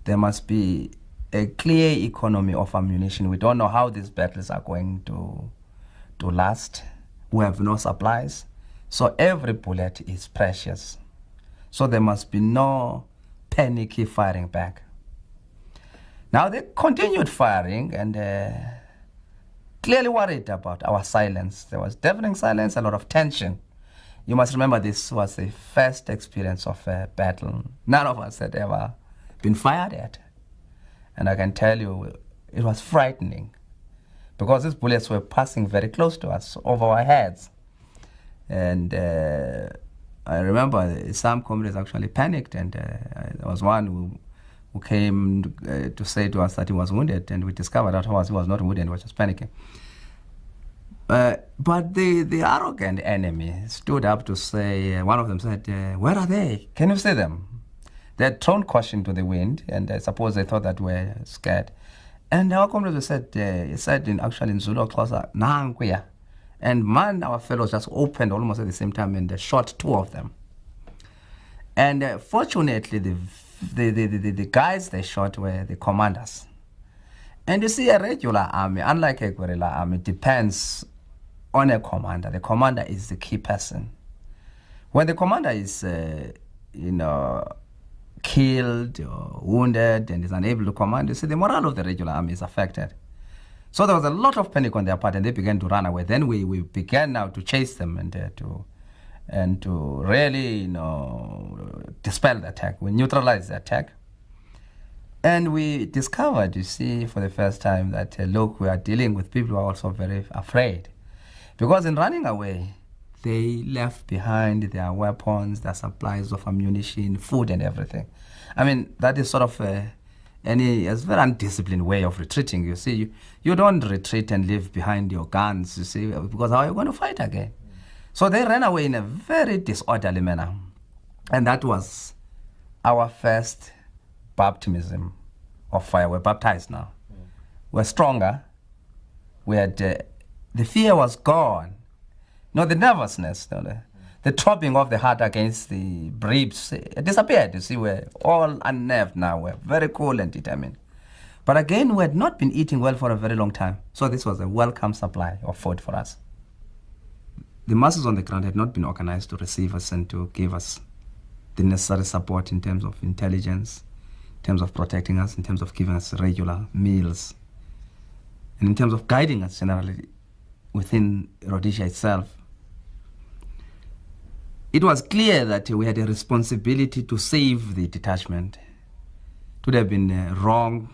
there must be a clear economy of ammunition. We don't know how these battles are going to last. We have no supplies. So every bullet is precious. So there must be no panicky firing back. Now they continued firing and clearly worried about our silence. There was deafening silence, a lot of tension. You must remember this was the first experience of a battle. None of us had ever been fired at. And I can tell you, it was frightening because these bullets were passing very close to us, over our heads. And I remember some comrades actually panicked, and there was one who came to say to us that he was wounded, and we discovered afterwards he was not wounded, he was just panicking. But the arrogant enemy stood up to say, one of them said, where are they? Can you see them? They had thrown caution to the wind, and I suppose they thought that we're scared. And our comrades said in Zulu or Xhosa, Nankuya. And man, our fellows just opened almost at the same time and shot two of them. And fortunately, the guys they shot were the commanders. And you see, a regular army, unlike a guerrilla army, depends on a commander. The commander is the key person. When the commander is, killed or wounded and is unable to command, you see, the morale of the regular army is affected. So there was a lot of panic on their part, and they began to run away. Then we began now to chase them and to really, dispel the attack. We neutralized the attack. And we discovered, you see, for the first time that, look, we are dealing with people who are also very afraid. Because in running away, they left behind their weapons, their supplies of ammunition, food, and everything. I mean, that is sort of a very undisciplined way of retreating. You see, you don't retreat and leave behind your guns, you see, because how are you going to fight again? So they ran away in a very disorderly manner. And that was our first baptism of fire. We're baptized now. We're stronger. We had, the fear was gone. No, the nervousness, the throbbing of the heart against the ribs, it disappeared. You see, we're all unnerved now. We're very cool and determined. But again, we had not been eating well for a very long time. So this was a welcome supply of food for us. The masses on the ground had not been organized to receive us and to give us the necessary support in terms of intelligence, in terms of protecting us, in terms of giving us regular meals, and in terms of guiding us generally within Rhodesia itself. It was clear that we had a responsibility to save the detachment. It would have been wrong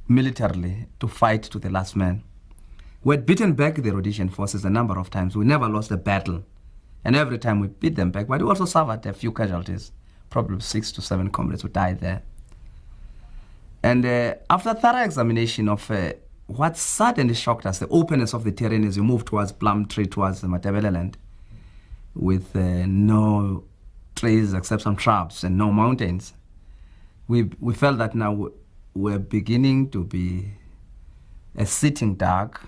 militarily to fight to the last man. We had beaten back the Rhodesian forces a number of times. We never lost a battle. And every time we beat them back, but we also suffered a few casualties. Probably 6 to 7 comrades who died there. And after thorough examination of what suddenly shocked us, the openness of the terrain as you move towards Plumtree, towards the Matabeleland, with no trees except some shrubs and no mountains, we felt that now we're beginning to be a sitting duck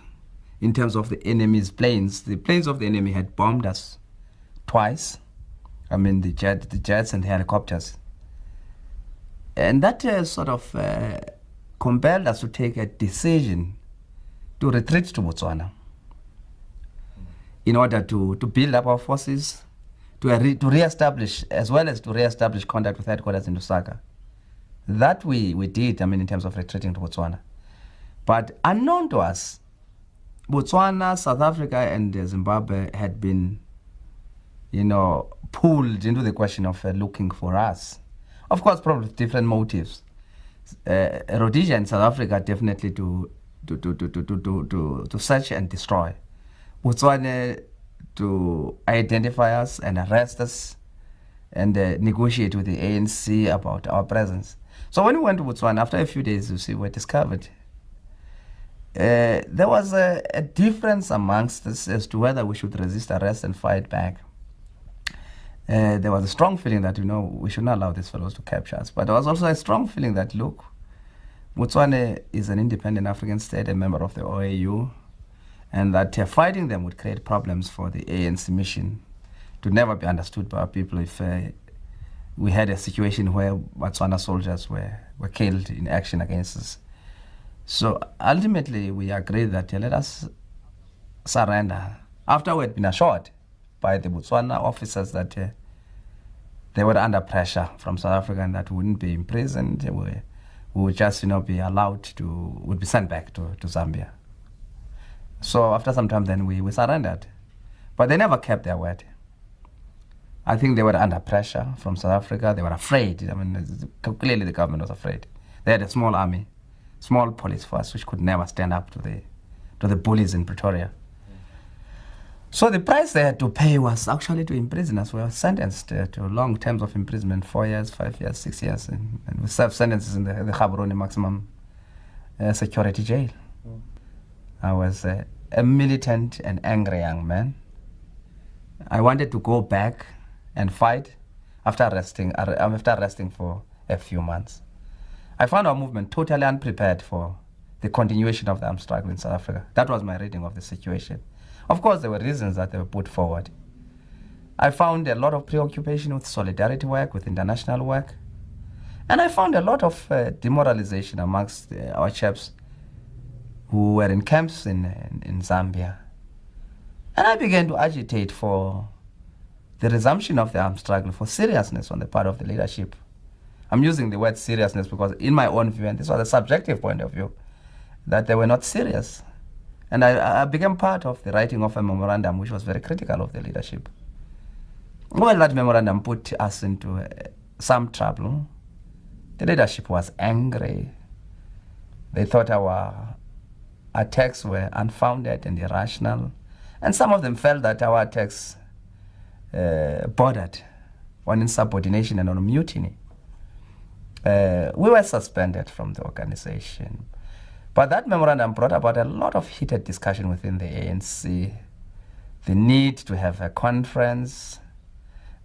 in terms of the enemy's planes. The planes of the enemy had bombed us twice. I mean, the jets and the helicopters. And that sort of compelled us to take a decision to retreat to Botswana in order to build up our forces, to re-establish, as well as to re-establish contact with headquarters in Lusaka. That we did, I mean, in terms of retreating to Botswana. But unknown to us, Botswana, South Africa, and Zimbabwe had been, pulled into the question of looking for us. Of course, probably different motives. Rhodesia and South Africa definitely to search and destroy. Botswana to identify us and arrest us and negotiate with the ANC about our presence. So when we went to Botswana, after a few days, you see, we discovered there was a difference amongst us as to whether we should resist arrest and fight back. There was a strong feeling that, we should not allow these fellows to capture us. But there was also a strong feeling that, look, Botswana is an independent African state, a member of the OAU, and that fighting them would create problems for the ANC mission. It would never be understood by our people if we had a situation where Botswana soldiers were killed in action against us. So ultimately, we agreed that let us surrender. After we had been assured by the Botswana officers that they were under pressure from South Africa and that we wouldn't be imprisoned, we would just, be allowed would be sent back to Zambia. So after some time, then we surrendered. But they never kept their word. I think they were under pressure from South Africa. They were afraid. I mean, clearly the government was afraid. They had a small army, small police force, which could never stand up to the bullies in Pretoria. So the price they had to pay was actually to imprison us. We were sentenced to long terms of imprisonment, 4 years, 5 years, 6 years. And we served sentences in the Gaborone maximum security jail. I was a militant and angry young man. I wanted to go back and fight after resting for a few months. I found our movement totally unprepared for the continuation of the armed struggle in South Africa. That was my reading of the situation. Of course, there were reasons that they were put forward. I found a lot of preoccupation with solidarity work, with international work. And I found a lot of demoralization amongst our chaps who were in camps in Zambia. And I began to agitate for the resumption of the armed struggle, for seriousness on the part of the leadership. I'm using the word seriousness because in my own view, and this was a subjective point of view, that they were not serious. And I became part of the writing of a memorandum which was very critical of the leadership. Well, that memorandum put us into some trouble. The leadership was angry. They thought our attacks were unfounded and irrational. And some of them felt that our attacks bordered on insubordination and on mutiny. We were suspended from the organization. But that memorandum brought about a lot of heated discussion within the ANC, the need to have a conference,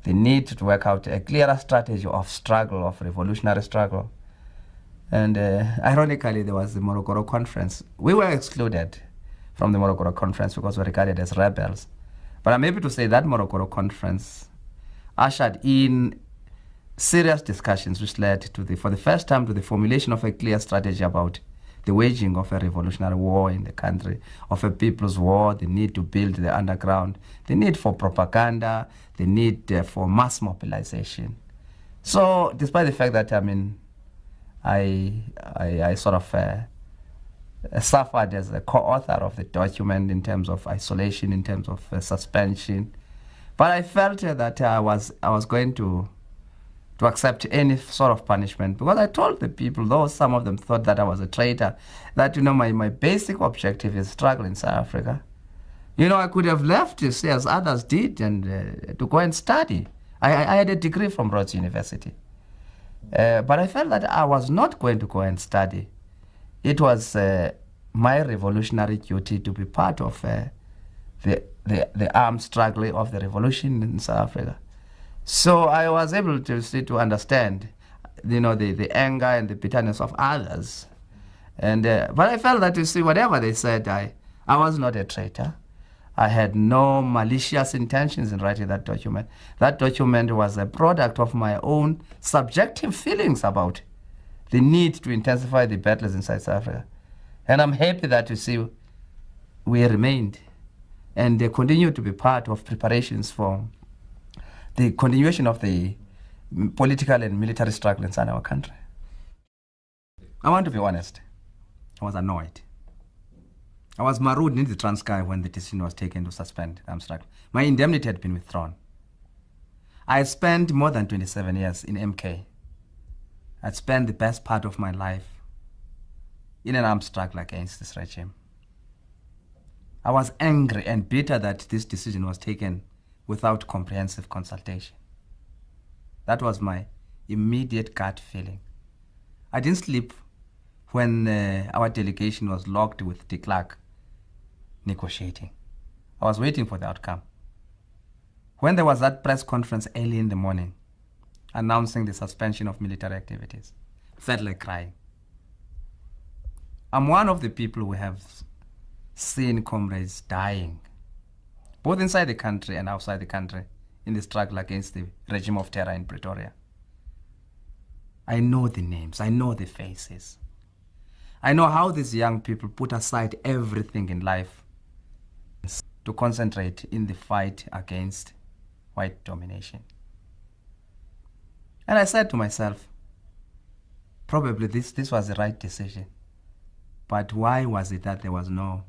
the need to work out a clearer strategy of struggle, of revolutionary struggle. And ironically, there was the Morogoro conference. We were excluded from the Morogoro conference because we were regarded as rebels. But I'm able to say that Morogoro conference ushered in serious discussions which led for the first time to the formulation of a clear strategy about the waging of a revolutionary war in the country, of a people's war, the need to build the underground, the need for propaganda, the need for mass mobilization. So despite the fact that, I sort of suffered as a co-author of the document in terms of isolation, in terms of suspension, but I felt that I was going to accept any sort of punishment because I told the people, though some of them thought that I was a traitor, that my basic objective is struggle in South Africa. I could have left, as others did, and to go and study. I had a degree from Rhodes University. But I felt that I was not going to go and study. It was my revolutionary duty to be part of the armed struggle of the revolution in South Africa. So I was able to understand, the anger and the bitterness of others. And but I felt that, whatever they said, I was not a traitor. I had no malicious intentions in writing that document. That document was a product of my own subjective feelings about the need to intensify the battles inside South Africa. And I'm happy that, we remained and they continue to be part of preparations for the continuation of the political and military struggle inside our country. I want to be honest. I was annoyed. I was marooned in the Transkei when the decision was taken to suspend the armed struggle. My indemnity had been withdrawn. I spent more than 27 years in MK. I'd spent the best part of my life in an armed struggle against this regime. I was angry and bitter that this decision was taken without comprehensive consultation. That was my immediate gut feeling. I didn't sleep when our delegation was locked with de Klerk negotiating. I was waiting for the outcome. When there was that press conference early in the morning announcing the suspension of military activities, I felt like crying. I'm one of the people who have seen comrades dying, both inside the country and outside the country, in the struggle against the regime of terror in Pretoria. I know the names. I know the faces. I know how these young people put aside everything in life to concentrate in the fight against white domination. And I said to myself, probably this was the right decision. But why was it that there was no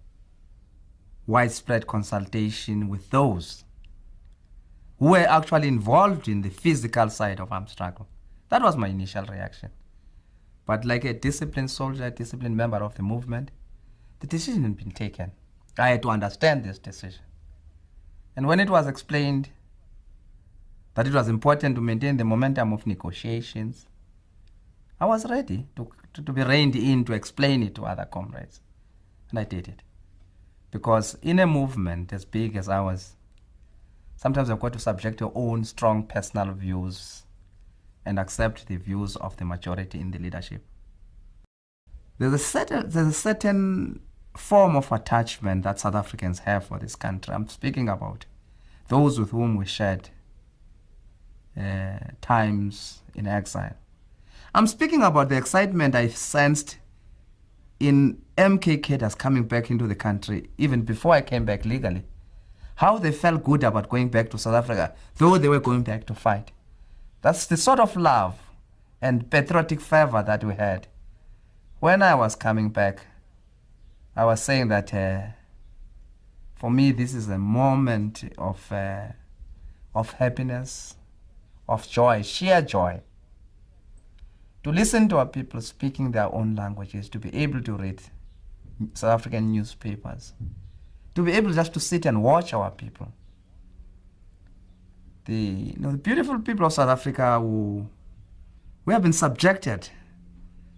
widespread consultation with those who were actually involved in the physical side of armed struggle? That was my initial reaction. But like a disciplined soldier, a disciplined member of the movement, the decision had been taken. I had to understand this decision. And when it was explained that it was important to maintain the momentum of negotiations, I was ready to be reined in to explain it to other comrades. And I did it. Because in a movement as big as ours, sometimes you've got to subject your own strong personal views and accept the views of the majority in the leadership. There's a certain form of attachment that South Africans have for this country. I'm speaking about those with whom we shared times in exile. I'm speaking about the excitement I sensed in MK cadres coming back into the country, even before I came back legally. How they felt good about going back to South Africa, though they were going back to fight. That's the sort of love and patriotic fervor that we had. When I was coming back, I was saying that for me, this is a moment of happiness, of joy, sheer joy. To listen to our people speaking their own languages, to be able to read South African newspapers, to be able just to sit and watch our people. The beautiful people of South Africa who have been subjected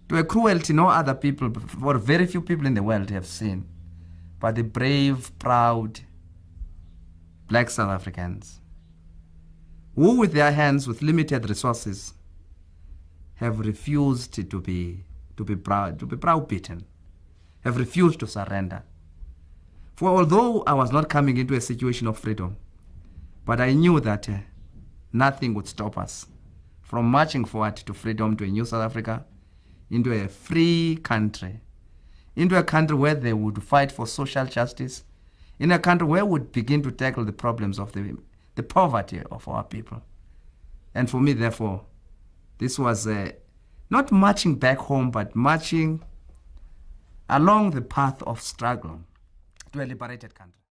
to a cruelty no other people, or very few people in the world have seen. But the brave, proud black South Africans, who with their hands, with limited resources, have refused to be browbeaten, have refused to surrender. For although I was not coming into a situation of freedom, but I knew that nothing would stop us from marching forward to freedom, to a new South Africa, into a free country, into a country where they would fight for social justice, in a country where we would begin to tackle the problems of the poverty of our people. And for me, therefore, this was not marching back home, but marching along the path of struggle to a liberated country.